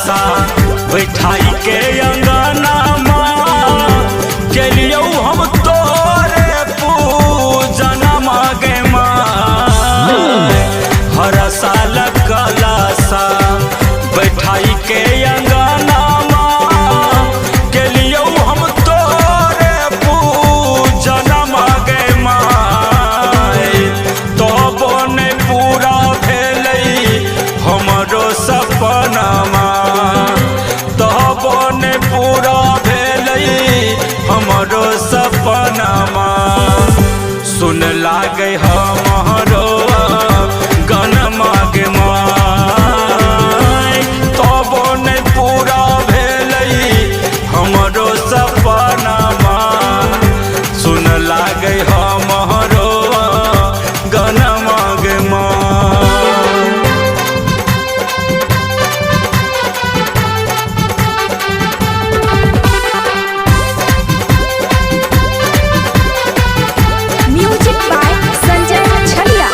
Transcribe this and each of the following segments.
सा बैठाई के अंगना के लिए हम तोरे पूजन मागे हर साल कलसा बैठाई के अंगना के लिए हम तोरे पूजन मागे तो बने पूरा भेल हमरो सपनमा तो बने पूरा भेल हमरो सपनमा सुन लागे हमरो गन मागे तो बने पूरा भेल हमरो सपनमा सुन लागे हमरो गन मागे म्यूजिक बाय संजय छलिया।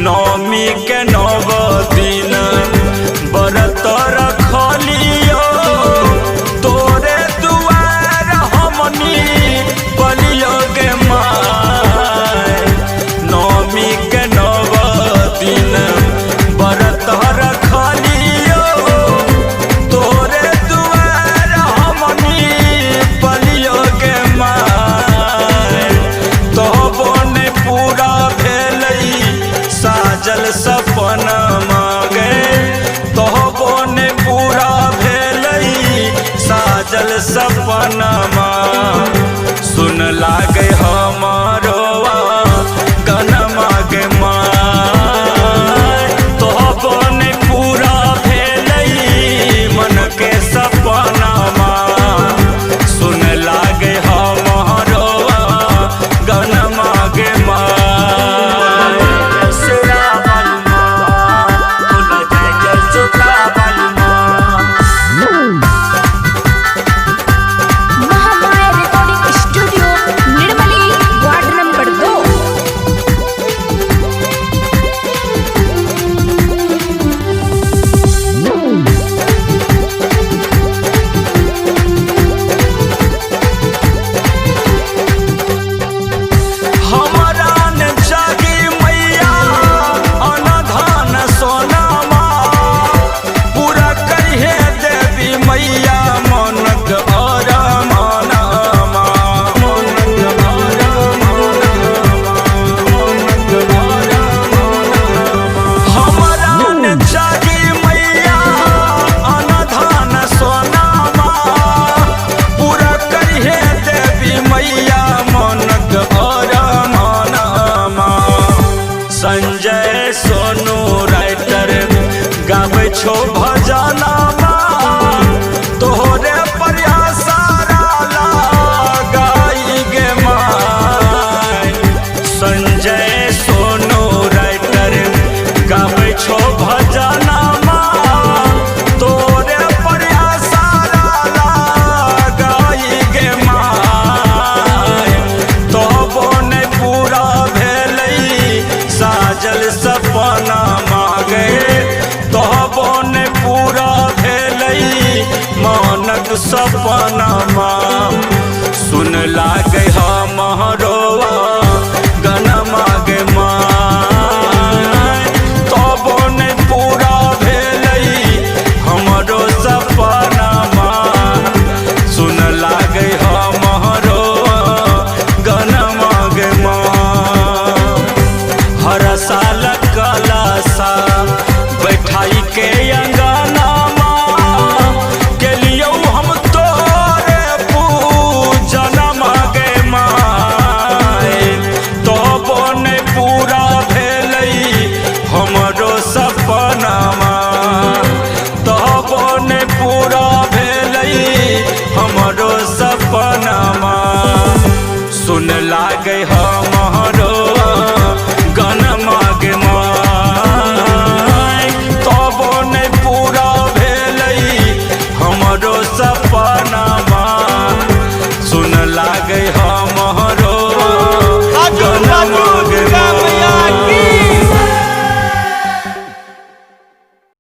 नवमी के नव दिन व्रत रखलियो तोरे दुआर हमनी बलियो गे माय नवमी के नव दिन व्रत रखलियो तोरे दुआर हमनी बलियो गे माय तो बने पूरा भेल साजल सपना मांगे तो बने पूरा भेल साजल सपना सुन लागे हमारो गन मागे तो बने पूरा भेल मन के सपना सुन लागे हमारो गन मागे महामाया रिकॉर्डिंग स्टूडियो सुन लागे हम